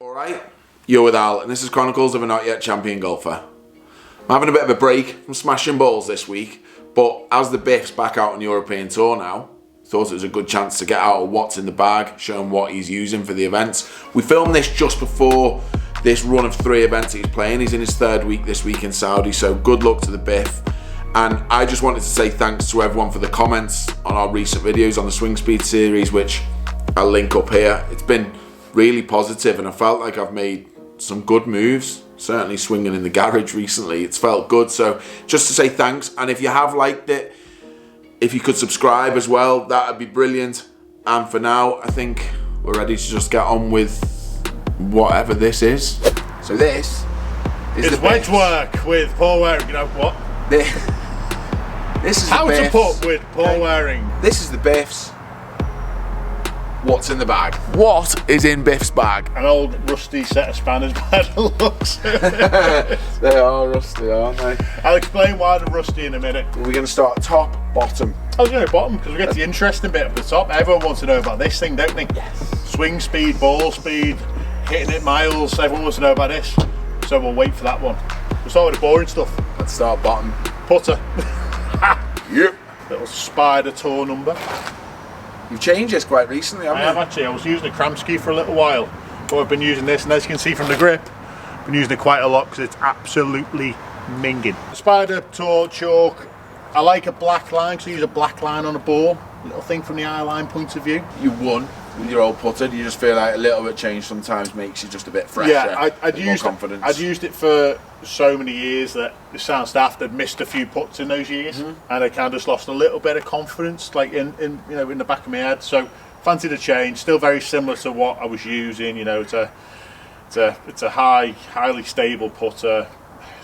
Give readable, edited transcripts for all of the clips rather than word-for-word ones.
Alright, you're with Al, and this is Chronicles of a Not Yet Champion Golfer. I'm having a bit of a break from smashing balls this week, but as the Biff's back out on European Tour now, thought it was a good chance to get out of what's in the bag, show him what he's using for the events. We filmed this just before this run of 3 events he's playing. He's in his 3rd week this week in Saudi, so good luck to the Biff. And I just wanted to say thanks to everyone for the comments on our recent videos on the Swing Speed series, which I'll link up here. It's been really positive, and I felt like I've made some good moves, certainly swinging in the garage recently. It's felt good, so just to say thanks. And if you have liked it, if you could subscribe as well, that would be brilliant. And for now, I think we're ready to just get on with whatever this is. So this is the wedge work with Paul Waring. You know what? This is how the to Biff's. put with Paul Waring. This is the Biff's. What's in the bag? What is in Biff's bag? An old rusty set of spanners by the looks. They are rusty, aren't they? I'll explain why they're rusty in a minute. We're going to start top, bottom. I was going to bottom because we get to the interesting bit at the top. Everyone wants to know about this thing, don't they? Yes. Swing speed, ball speed, hitting it miles. Everyone wants to know about this. So we'll wait for that one. We'll start with the boring stuff. Let's start bottom. Putter. Yep. Little Spider Tour number. You've changed this quite recently, haven't I you? have actually. I was using a Kramski for a little while, but I've been using this, and as you can see from the grip, I've been using it quite a lot because it's absolutely minging. Spider Tour chalk. I like a black line, so use a black line on a ball. Little thing from the eye line point of view. You won with your old putter. You just feel like a little bit change sometimes makes you just a bit fresher. Yeah, I'd used confidence. I'd used it for so many years that it sounds daft. I'd missed a few putts in those years, and I kind of just lost a little bit of confidence, like in the back of my head. So fancied a change. Still very similar to what I was using. You know, it's a highly stable putter.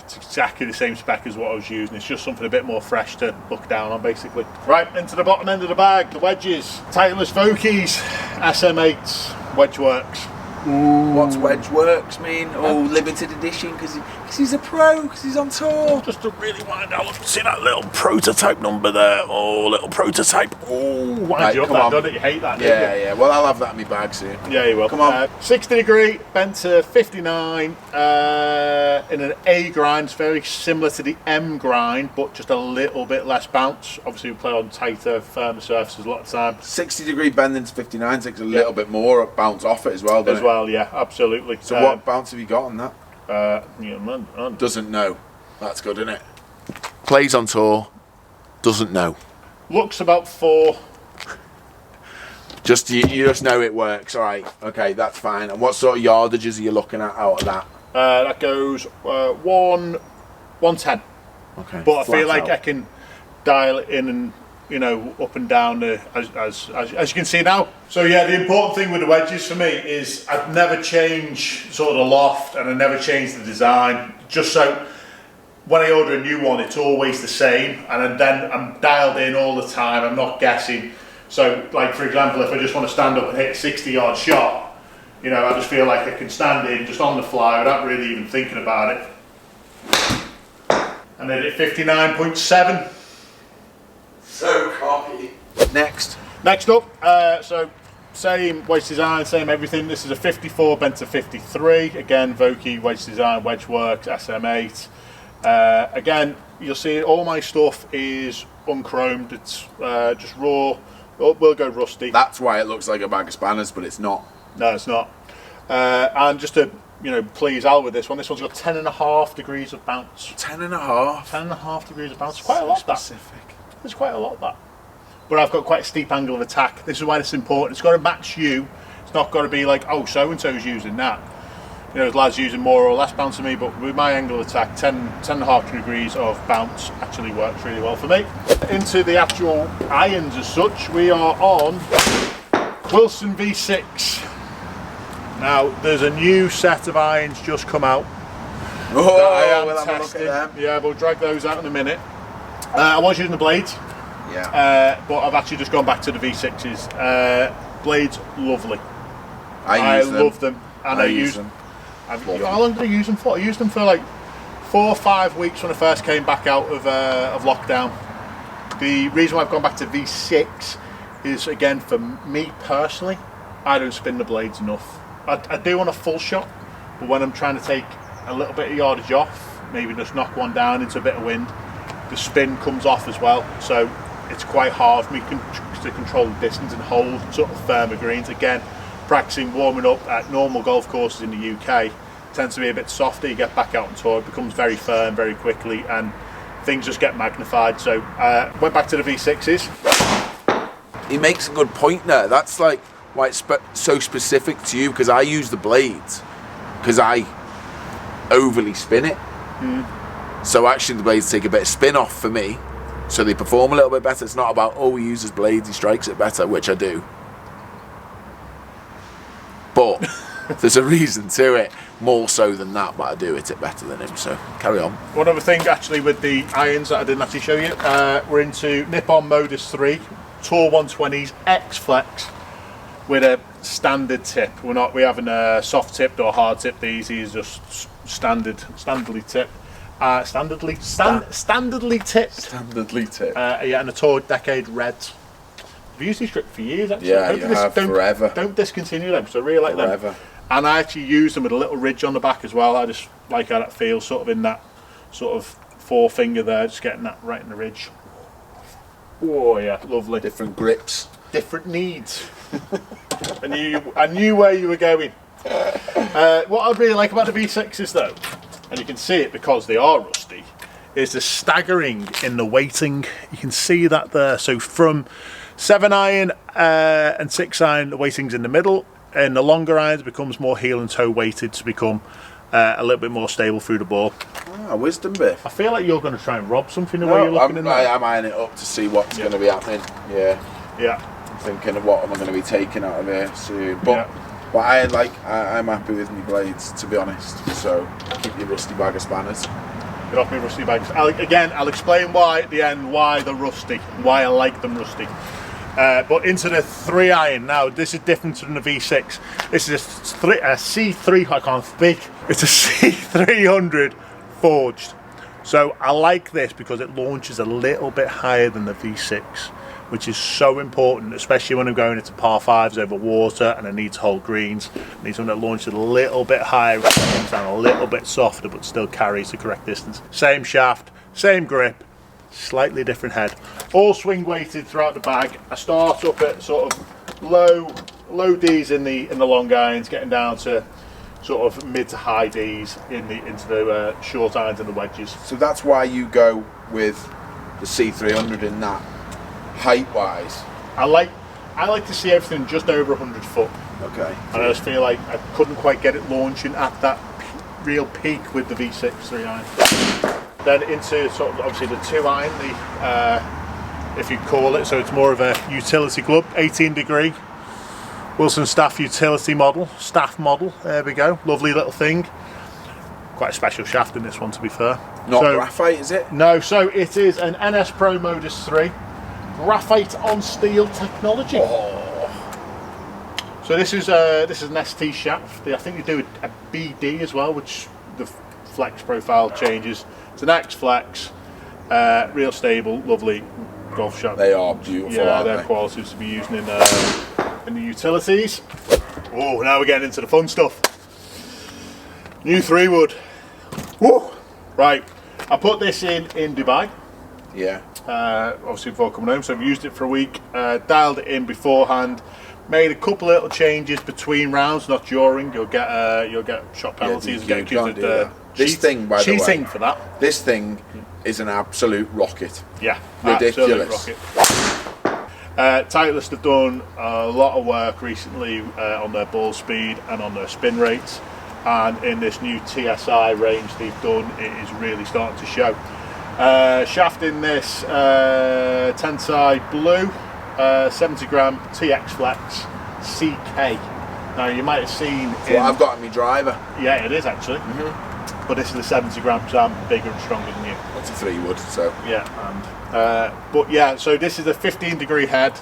It's exactly the same spec as what I was using. It's just something a bit more fresh to look down on, basically. Right, into the bottom end of the bag, the wedges. Titleist Vokeys, SM8s, Wedge Works. Ooh. What's Wedge Works mean? Oh, limited edition because he's a pro, because he's on tour. Just to really wind out, see that little prototype number there? Oh, little prototype. Oh, wind you up that, doesn't it? You hate that, don't you? Yeah. Well, I'll have that in my bag soon. Yeah, you will. Come on. 60 degree, bent to 59, in an A grind. It's very similar to the M grind, but just a little bit less bounce. Obviously, we play on tighter, firmer surfaces a lot of the time. 60 degree bend into 59 takes a little bit more bounce off it as well, doesn't it? Yeah, absolutely. So what bounce have you got on that? Man. Doesn't know. That's good, isn't it? Plays on tour, doesn't know. Looks about 4. Just you just know it works. All right, okay, that's fine. And what sort of yardages are you looking at out of that? That goes 110. Okay. But I feel like out. I can dial it in and up and down as you can see now. So yeah, the important thing with the wedges for me is I'd never change sort of the loft, and I never change the design, just so when I order a new one it's always the same, and then I'm dialed in all the time. I'm not guessing. So like, for example, if I just want to stand up and hit a 60-yard shot, I just feel like I can stand in just on the fly without really even thinking about it, and then hit 59.7. So cocky. Next up, so same wedge design, same everything. This is a 54 bent to 53. Again, Vokey wedge design, Wedge Works, SM8. Again, you'll see all my stuff is unchromed. It's just raw. We'll go rusty. That's why it looks like a bag of spanners, but it's not. No, it's not. And just to please Al with this one. This one's got 10.5 degrees of bounce. 10.5. 10.5 degrees of bounce. Quite a lot. Specific. There's quite a lot, that. But I've got quite a steep angle of attack. This is why it's important. It's got to match you. It's not got to be like, oh, so-and-so's using that. There's lads using more or less bounce than me, but with my angle of attack, 10.5 degrees of bounce actually works really well for me. Into the actual irons as such, we are on Wilson V6. Now, there's a new set of irons just come out. Oh, that I am we'll have testing. a look at them. Yeah, we'll drag those out in a minute. I was using the blades. Yeah. But I've actually just gone back to the V6s. Blades, lovely. I love them. And I use them. How long did I use them for? I used them for like 4 or 5 weeks when I first came back out of lockdown. The reason why I've gone back to V6 is, again, for me personally, I don't spin the blades enough. I do on a full shot, but when I'm trying to take a little bit of yardage off, maybe just knock one down into a bit of wind, the spin comes off as well. So it's quite hard for me to control the distance and hold sort of firmer greens. Again, practicing warming up at normal golf courses in the UK tends to be a bit softer. You get back out on tour, it becomes very firm very quickly, and things just get magnified. So went back to the V6s. He makes a good point there. That's like why it's so specific to you, because I use the blades because I overly spin it. So actually the blades take a bit of spin off for me, so they perform a little bit better. It's not about, oh, he uses blades, he strikes it better, which I do. But there's a reason to it, more so than that, but I do hit it better than him, so carry on. One other thing actually with the irons that I didn't actually show you, we're into Nippon Modus 3 Tour 120s X Flex with a standard tip. We haven't soft tipped or hard tipped these. These are just standardly tipped. Standardly tipped. Yeah, and a Tour Decade Reds. I've used these strips for years actually. Yeah, you have forever. Don't discontinue them, because I really like them. And I actually use them with a little ridge on the back as well. I just like how that feels, sort of in that sort of forefinger there, just getting that right in the ridge. Oh yeah, lovely. Different grips. Different needs. I knew where you were going. What I really like about the V6s though, and you can see it because they are rusty, is the staggering in the weighting. You can see that there. So from 7-iron and 6-iron, the weighting's in the middle, and the longer irons becomes more heel and toe weighted to become a little bit more stable through the ball. Wisdom Biff. I feel like you're going to try and rob something the way you're looking in there. I'm eyeing it up to see what's going to be happening. Yeah. I'm thinking of what am I going to be taking out of here soon. But I'm happy with my blades, to be honest. So keep your rusty bag of spanners. Get off me rusty bags. I'll explain why at the end, why they're rusty, why I like them rusty. But into the 3-iron now. This is different from the V6. This is a C3. I can't speak. It's a C300 forged. So I like this because it launches a little bit higher than the V6, which is so important, especially when I'm going into par 5s over water and I need to hold greens. I need something that launches a little bit higher, which comes down a little bit softer, but still carries the correct distance. Same shaft, same grip, slightly different head. All swing weighted throughout the bag. I start up at sort of low Ds in the long irons, getting down to sort of mid to high Ds into the short irons and the wedges. So that's why you go with the C300 in that height wise. I like to see everything just over 100 foot. Okay. And I just feel like I couldn't quite get it launching at that real peak with the V6 3-iron. Then into sort of obviously the 2-iron, if you call it, so it's more of a utility club, 18 degree Wilson Staff utility model, there we go, lovely little thing. Quite a special shaft in this one, to be fair. Not graphite, is it? No, so it is an NS Pro Modus 3 graphite on steel technology. So this is an ST shaft. I think they do a BD as well, which the flex profile changes. It's an X Flex, real stable, lovely golf shaft. They are beautiful. Yeah, they're qualities to be using in the utilities. Oh, now we're getting into the fun stuff. New 3-wood. Woo! Right, I put this in Dubai. Yeah. Obviously before coming home, so I've used it for a week. Dialed it in beforehand. Made a couple little changes between rounds, not during. You'll get shot penalties and get accused of cheating for that. This thing is an absolute rocket. Yeah, ridiculous. Titleist have done a lot of work recently on their ball speed and on their spin rates, and in this new TSI range they've done, it is really starting to show. Shaft in this Tensai Blue 70 gram TX Flex CK. Now you might have seen what I've got in my driver. Yeah, it is actually. But this is a 70 gram, so I'm bigger and stronger than you. That's a 3-wood, so yeah. And but yeah, so this is a 15 degree head.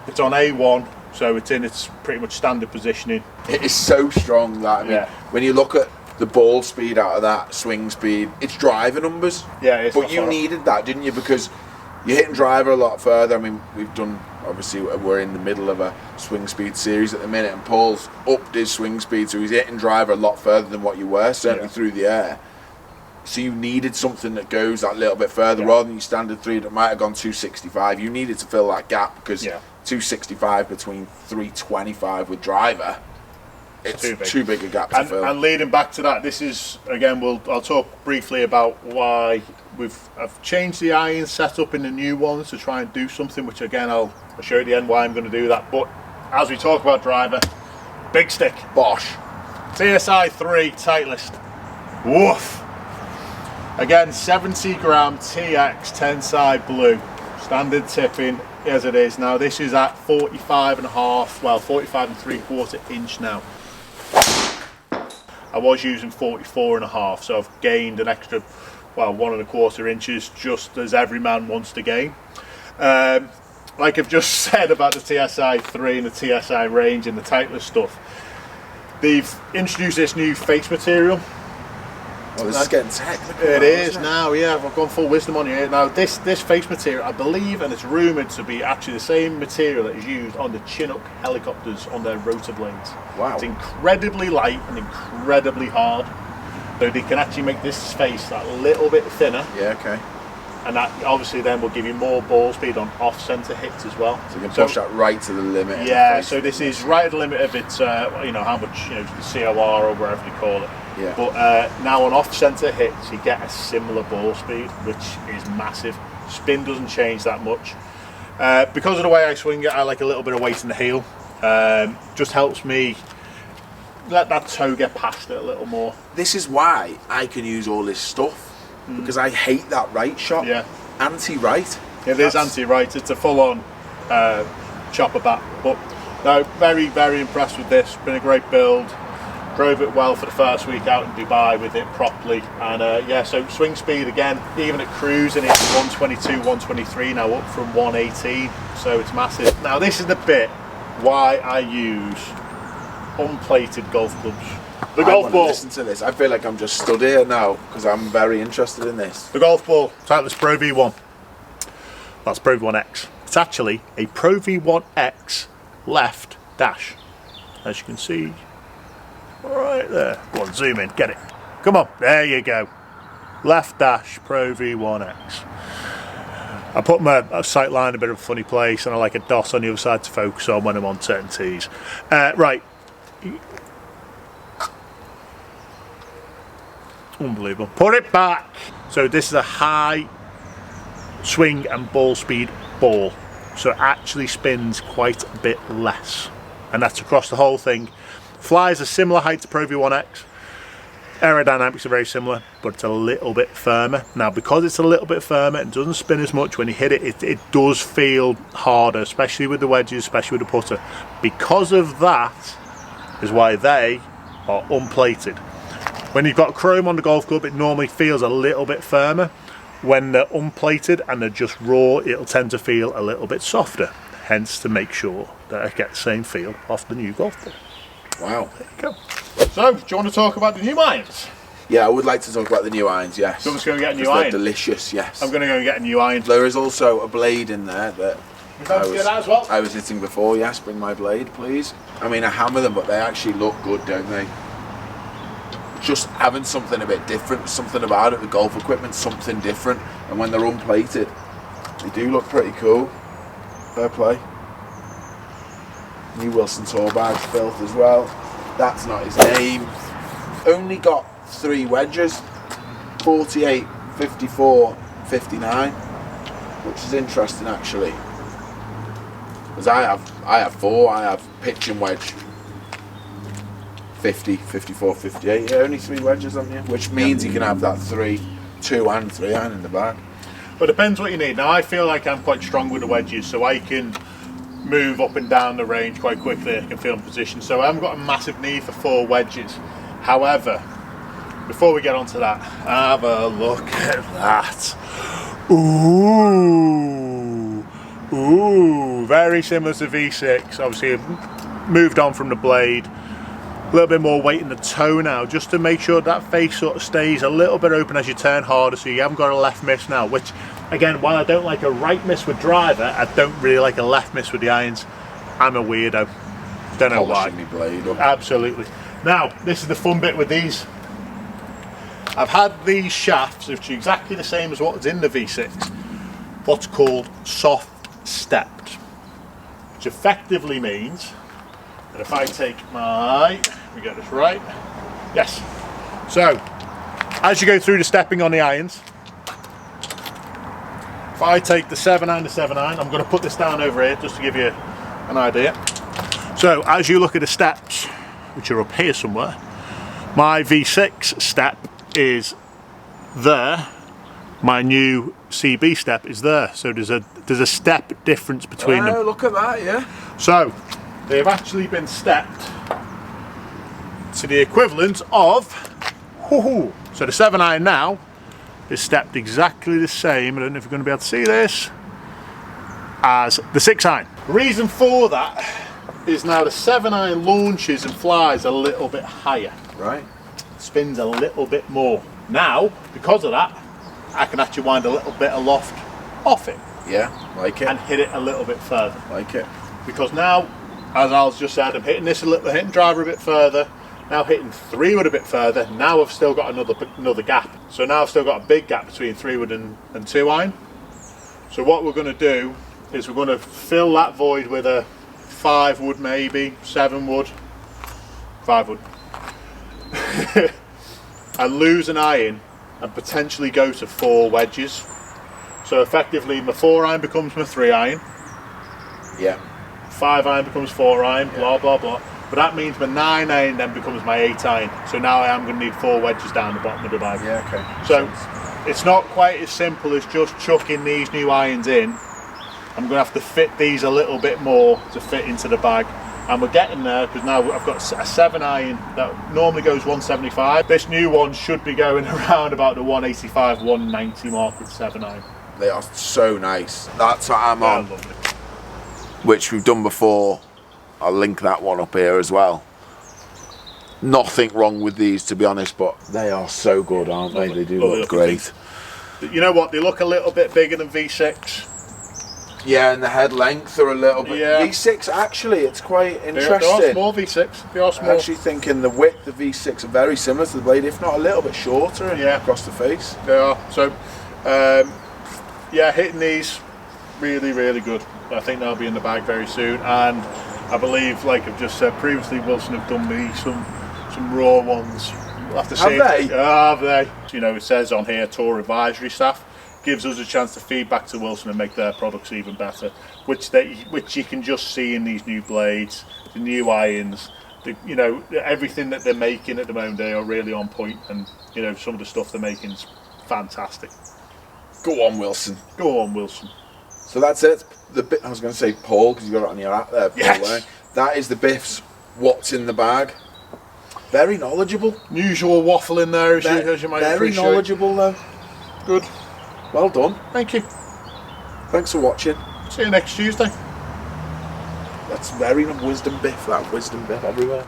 It's on A1, so it's in its pretty much standard positioning. It is so strong that when you look at the ball speed out of that, swing speed, it's driver numbers. Yeah, it's but you needed that, didn't you? Because you're hitting driver a lot further. I mean, we've done obviously we're in the middle of a swing speed series at the minute, and Paul's upped his swing speed, so he's hitting driver a lot further than what you were, certainly through the air. So you needed something that goes that little bit further rather than your standard 3 that might have gone 265. You needed to fill that gap because 265 between 325 with driver, it's too big a gap to fill. And leading back to that, this is, again, I'll talk briefly about why I've changed the iron setup in the new ones to try and do something, which again I'll show you at the end why I'm going to do that. But as we talk about driver, big stick, Bosch TSI 3 Titleist, woof. Again, 70 gram TX Tenside blue, standard tipping as it is. Now this is at 45.5, well 45.75 inch now. I was using 44.5, so I've gained an extra, well, 1.25 inches, just as every man wants to gain. Like I've just said about the TSI 3 and the TSI range and the Titleist stuff, they've introduced this new face material. Oh, this is getting technical. It is now, yeah. I've gone full wisdom on you here. Now, this face material, I believe, and it's rumoured to be actually the same material that is used on the Chinook helicopters on their rotor blades. Wow. It's incredibly light and incredibly hard. So they can actually make this face that little bit thinner. Yeah, okay. And that obviously then will give you more ball speed on off-centre hits as well. So you can push that right to the limit. Yeah, so this is right at the limit of its, you know, how much, you know, the COR or whatever they call it. Yeah. But now on off-centre hits, you get a similar ball speed, which is massive. Spin doesn't change that much. Because of the way I swing it, I like a little bit of weight in the heel. Just helps me let that toe get past it a little more. This is why I can use all this stuff. Because I hate that right shot. Yeah. Anti-right. It is anti-right. It's a full-on chopper bat. But no, very, very impressed with this. Been a great build. Drove it well for the first week out in Dubai with it properly. And yeah, so swing speed again, even at cruising, it's 122, 123 now, up from 118. So it's massive. Now this is the bit why I use unplated golf clubs. The golf ball. Listen to this. I feel like I'm just stood here now because I'm very interested in this. The golf ball, Titleist Pro V1. That's Pro V1X. It's actually a Pro V1X left dash, as you can see right there. Go on, zoom in, get it. Come on, there you go. Left dash Pro V1X. I put my sight line in a bit of a funny place, and I like a dot on the other side to focus on when I'm on certain tees. Right. Unbelievable. Put it back. So this is a high swing and ball speed ball. So it actually spins quite a bit less. And that's across the whole thing. Flies a similar height to Pro V1X. Aerodynamics are very similar, but it's a little bit firmer. Now, because it's a little bit firmer and doesn't spin as much, when you hit it, it does feel harder, especially with the wedges, especially with the putter. Because of that is why they are unplated. When you've got chrome on the golf club, it normally feels a little bit firmer. When they're unplated and they're just raw, it'll tend to feel a little bit softer. Hence, to make sure that I get the same feel off the new golf ball. Wow. There you go. So, do you want to talk about the new irons? Yeah, I would like to talk about the new irons, yes. So I'm just going to get a new They're iron? delicious, yes. I'm going to go and get a new iron. There is also a blade in there that I was hitting before, yes. Bring my blade, please. I mean, I hammer them, but they actually look good, don't they? Just having something a bit different, something about it, the golf equipment, something different. And when they're unplated, they do look pretty cool. Fair play. New Wilson Tour bags, filth as well. That's not his name. Only got 3 wedges, 48, 54, 59, which is interesting actually. Because I have 4. I have pitch and wedge. 50, 54, 58. Yeah, only 3 wedges on you, which means you can have that 2 and 3 iron in the bag. But depends what you need. Now I feel like I'm quite strong with the wedges, so I can move up and down the range quite quickly. I can feel in position, so I haven't got a massive need for 4 wedges. However, before we get onto that, have a look at that. Ooh, very similar to V6. Obviously, I've moved on from the blade. A little bit more weight in the toe now, just to make sure that face sort of stays a little bit open as you turn harder, so you haven't got a left miss now, which Again, while I don't like a right miss with driver, I don't really like a left miss with the irons. I'm a weirdo. Don't know why. Me blade up. Absolutely. Now, this is the fun bit with these. I've had these shafts, which are exactly the same as what's in the V6, what's called soft stepped, which effectively means that if I take we get this right, yes. So, as you go through the stepping on the irons, if I take the 7 iron to 7 iron, I'm going to put this down over here just to give you an idea. So, as you look at the steps, which are up here somewhere, my V6 step is there, my new CB step is there. So there's a step difference between them. Oh, look at that, yeah. So they've actually been stepped to the equivalent of, so the 7 iron now is stepped exactly the same, I don't know if you're going to be able to see this, as the 6 iron. The reason for that is now the 7 iron launches and flies a little bit higher. Right. Spins a little bit more. Now, because of that, I can actually wind a little bit of loft off it. Yeah, like it. And hit it a little bit further. Like it. Because now, as Al's just said, I'm hitting this a little, hitting driver a bit further, now hitting 3-wood a bit further. Now I've still got another gap. So now I've still got a big gap between 3-wood and 2 iron. So what we're going to do is we're going to fill that void with a 5-wood, maybe 7-wood, 5-wood. And lose an iron and potentially go to 4 wedges. So effectively my 4 iron becomes my 3 iron. Yeah. 5 iron becomes 4 iron, blah blah blah. But that means my 9 iron then becomes my 8 iron. So now I am going to need 4 wedges down the bottom of the bag. Yeah, okay. So it's not quite as simple as just chucking these new irons in. I'm going to have to fit these a little bit more to fit into the bag. And we're getting there because now I've got a 7 iron that normally goes 175. This new one should be going around about the 185, 190 mark with 7 iron. They are so nice. That's what I'm on, Lovely. which we've done before. I'll link that one up here as well. Nothing wrong with these, to be honest, but they are so good, aren't they? They do look great. You know what? They look a little bit bigger than V6. Yeah, and the head length are a little bit. Yeah. V6 actually, it's quite interesting. They are small V6. They are small. I'm actually thinking the width of V6 are very similar to the blade, if not a little bit shorter. Yeah. Across the face. They are. So, yeah, hitting these really, really good. I think they'll be in the bag very soon, and I believe, like I've just said previously, Wilson have done me some raw ones. We'll have to see. Have they? You know, it says on here, tour advisory staff. Gives us a chance to feed back to Wilson and make their products even better, which you can just see in these new blades, the new irons, you know, everything that they're making at the moment. They are really on point, and you know, some of the stuff they're making is fantastic. Go on, Wilson. Go on, Wilson. So that's it. I was going to say Paul, because you got it on your app there, Paul. Yes. That is the Biff's What's in the Bag. Very knowledgeable. Usual waffle in there, as you might appreciate. Very knowledgeable though. Good. Well done. Thank you. Thanks for watching. See you next Tuesday. That's very wisdom Biff, that wisdom Biff everywhere.